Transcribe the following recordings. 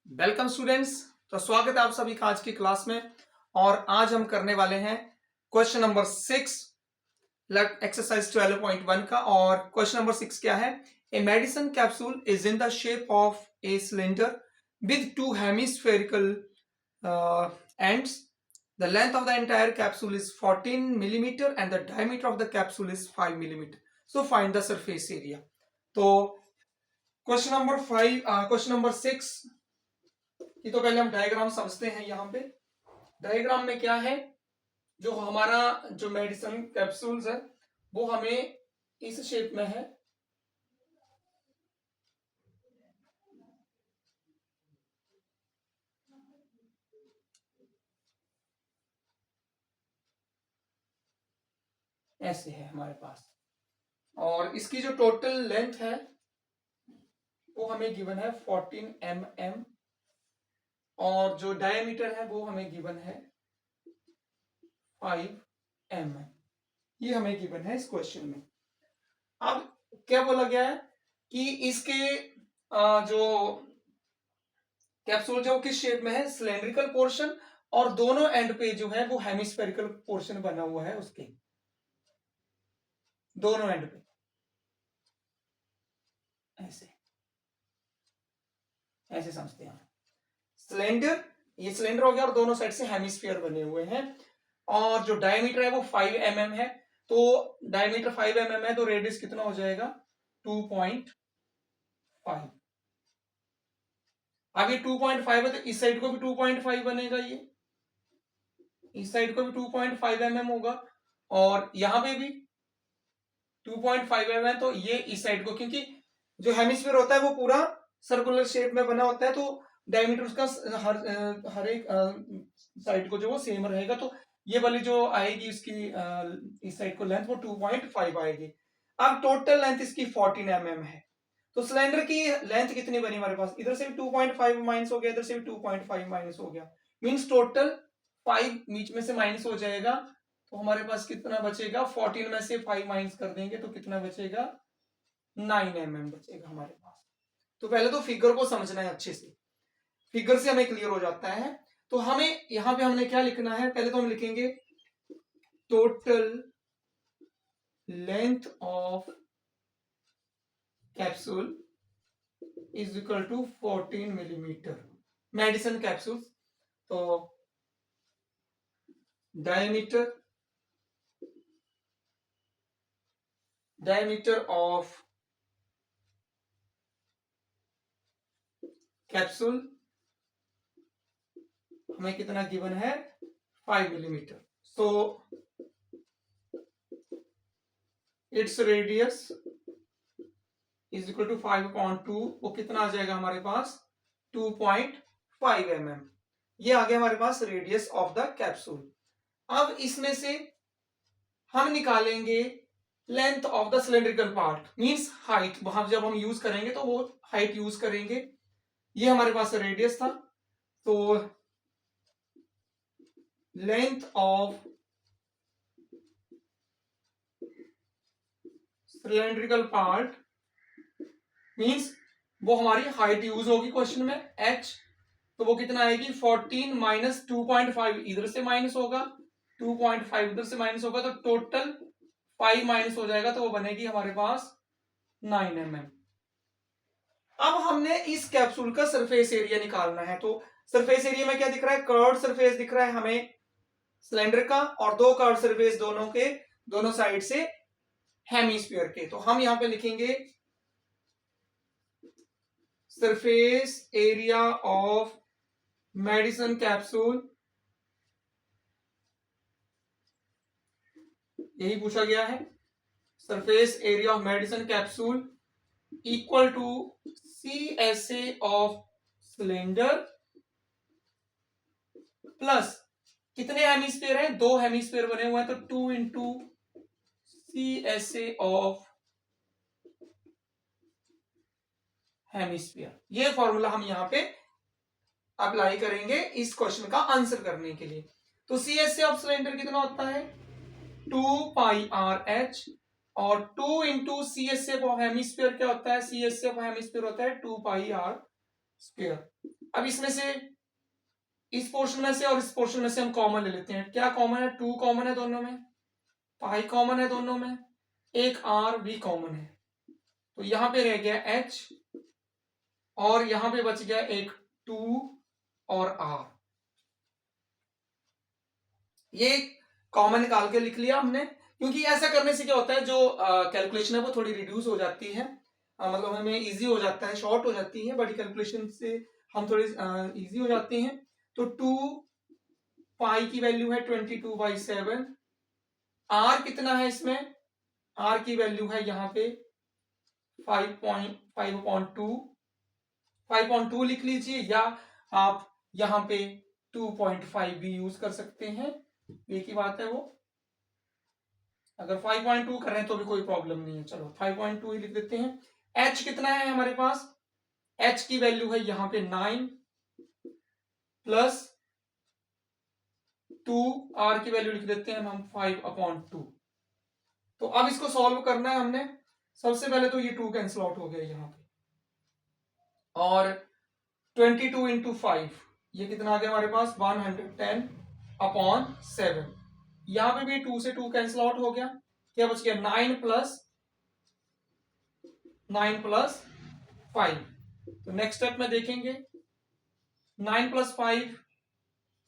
Welcome students. तो स्वागत है आप सभी का आज की क्लास में। और आज हम करने वाले हैं क्वेश्चन नंबर 6 एक्सरसाइज 12.1 का। और क्वेश्चन नंबर 6 क्या है? A medicine capsule is in the shape of a cylinder with two hemispherical ends. The length of the entire capsule is 14 millimeter and the diameter of the capsule is 5 millimeter. So find the surface area. तो question number 6 कि तो पहले हम diagram समझते हैं। यहाँ पे diagram में क्या है, जो हमारा जो मेडिसिन कैप्सूल्स है वो हमें इस शेप में है। ऐसे है हमारे पास, और इसकी जो टोटल लेंथ है वो हमें गिवन है 14 mm, और जो डायमीटर है वो हमें गिवन है 5 mm। ये हमें गिवन है इस क्वेश्चन में। अब क्या बोला गया है कि इसके जो कैप्सूल जो किस शेप में है, सिलेंड्रिकल पोर्शन, और दोनों एंड पे जो है वो हेमिस्फेरिकल पोर्शन बना हुआ है उसके दोनों एंड पे। ऐसे ऐसे समझते हैं सिलेंडर, ये सिलेंडर हो गया और दोनों साइड से हेमिस्फीयर बने हुए हैं। और जो डायमीटर है वो 5 mm है, तो डायमीटर 5 mm है तो रेडियस कितना हो जाएगा 2.5। अब ये 2.5 है तो इस साइड को भी 2.5 बनेगा, ये इस साइड को भी 2.5 mm होगा, और यहां पे भी 2.5 mm है। तो ये इस साइड को, क्योंकि जो हेमिस्फीयर होता है वो पूरा सर्कुलर शेप में बना होता है, तो डायमीटर उसका हर एक साइड को जो वो सेम रहेगा। तो ये वाली जो आएगी इसकी इस साइड को लेंथ वो 2.5 आएगी। अब टोटल लेंथ इसकी 14 mm है, तो सिलेंडर की लेंथ कितनी बनी हमारे पास? इधर से भी 2.5 माइनस हो गया, इधर से भी 2.5 माइनस हो गया, मींस टोटल 5 बीच में से माइनस हो जाएगा। तो हमारे पास कितना बचेगा? 14 में से 5 माइनस कर देंगे तो कितना बचेगा? 9 mm बचेगा हमारे पास। तो पहले तो फिगर को समझना है अच्छे से, फिगर से हमें क्लियर हो जाता है। तो हमें यहां पे हमने क्या लिखना है? पहले तो हम लिखेंगे total length of capsule is equal to 14 millimetre medicine capsule. तो डायमीटर ऑफ कैप्सूल हमें कितना गिवन है? 5 millimetre. So its radius is equal to 5/2, वो कितना आ जाएगा हमारे पास? 2.5 mm। ये आ गया हमारे पास रेडियस ऑफ द कैप्सूल। अब इसमें से हम निकालेंगे length of the cylindrical part, means height. वहां जब हम यूज करेंगे तो वो हाइट यूज करेंगे। ये हमारे पास रेडियस था, तो length of cylindrical part means वो हमारी हाइट यूज होगी क्वेश्चन में h, तो वो कितना आएगी? 14 माइनस 2.5, इधर से माइनस होगा, 2.5 इधर से माइनस होगा, तो टोटल 5 माइनस हो जाएगा, तो वो बनेगी हमारे पास 9 mm। अब हमने इस कैप्सूल का सरफेस एरिया निकालना है। तो सरफेस एरिया में क्या दिख रहा है? कर्व्ड सरफेस दिख रहा है हमें सिलेंडर का, और दो कर्व्ड सरफेस दोनों के दोनों साइड से हेमिस्फीयर के। तो हम यहां पे लिखेंगे surface area of medicine capsule, यही पूछा गया है, surface area of medicine capsule equal to CSA of cylinder plus कितने हेमिस्फीयर हैं? 2 हेमिस्फीयर बने हुए हैं, तो 2 इंटू CSA ऑफ हेमिस्फीयर। ये फॉर्मूला हम यहां पे अप्लाई करेंगे इस क्वेश्चन का आंसर करने के लिए। तो CSA ऑफ सिलेंडर कितना होता है? 2πRH, और 2 इंटू CSA ऑफ हेमिस्फीयर क्या होता है? CSA ऑफ हेमिस्फीयर होता है 2πR स्क्वायर। अब इसमें से इस पोर्शन में से और इस पोर्शन में से हम कॉमन ले लेते हैं। क्या कॉमन है? 2 कॉमन है दोनों में, पाई कॉमन है दोनों में, एक आर भी कॉमन है, तो यहां पे रह गया एच और यहां पे बच गया एक 2 और आर। ये कॉमन निकाल के लिख लिया हमने, क्योंकि ऐसा करने से क्या होता है, जो कैलकुलेशन है वो थोड़ी रिड्यूस हो जाती है, मतलब हमें इजी हो जाता है, शॉर्ट हो जाती है, बड़ी कैलकुलेशन से हम थोड़ी इजी हो जाती हैं। तो 2 पाई की वैल्यू है 22/7। आर कितना है इसमें? आर की वैल्यू है यहाँ पे 5.5/2, 5/2 लिख लीजिए, या आप यहाँ पे 2.5 भी यूज कर सकते हैं, एक ही बात है वो। अगर 5.2 कर रहे हैं तो भी कोई प्रॉब्लम नहीं है, चलो 5.2 ही लिख देते हैं। एच कितना है हमारे पास? एच की वैल्यू है यहाँ पे 9 प्लस 2, आर की वैल्यू लिख देते हैं हम 5/2। तो अब इसको सॉल्व करना है हमने। सबसे पहले तो ये 2 कैंसिल आउट हो गया यहाँ पे, और 22 इंटू 5 ये कितना आ गया हमारे पास? 110/7। यहां पे भी 2 से 2 कैंसिल आउट हो गया, क्या बच गया? 9 प्लस 5। तो नेक्स्ट स्टेप में देखेंगे, 9 प्लस 5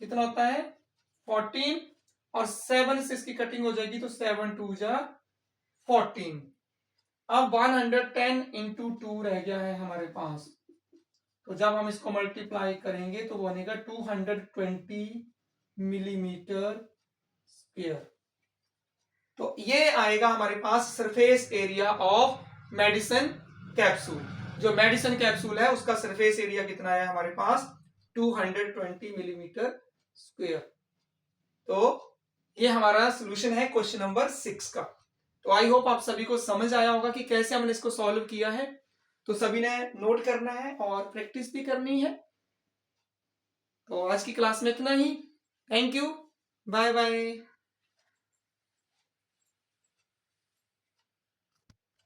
कितना होता है? 14, और 7 से इसकी कटिंग हो जाएगी, तो 7 2 जा 14। अब 110 इंटू 2 रह गया है हमारे पास, तो जब हम इसको मल्टीप्लाई करेंगे तो बनेगा 220 मिलीमीटर स्क्वायर। तो ये आएगा हमारे पास surface area of medicine capsule. जो मेडिसिन कैप्सूल है उसका सरफेस एरिया कितना है हमारे पास? 220 मिलीमीटर स्क्वायर। तो ये हमारा सोल्यूशन है क्वेश्चन नंबर 6 का। तो आई होप आप सभी को समझ आया होगा कि कैसे हमने इसको सॉल्व किया है। तो सभी ने नोट करना है और प्रैक्टिस भी करनी है। तो आज की क्लास में इतना ही। Thank you, bye bye.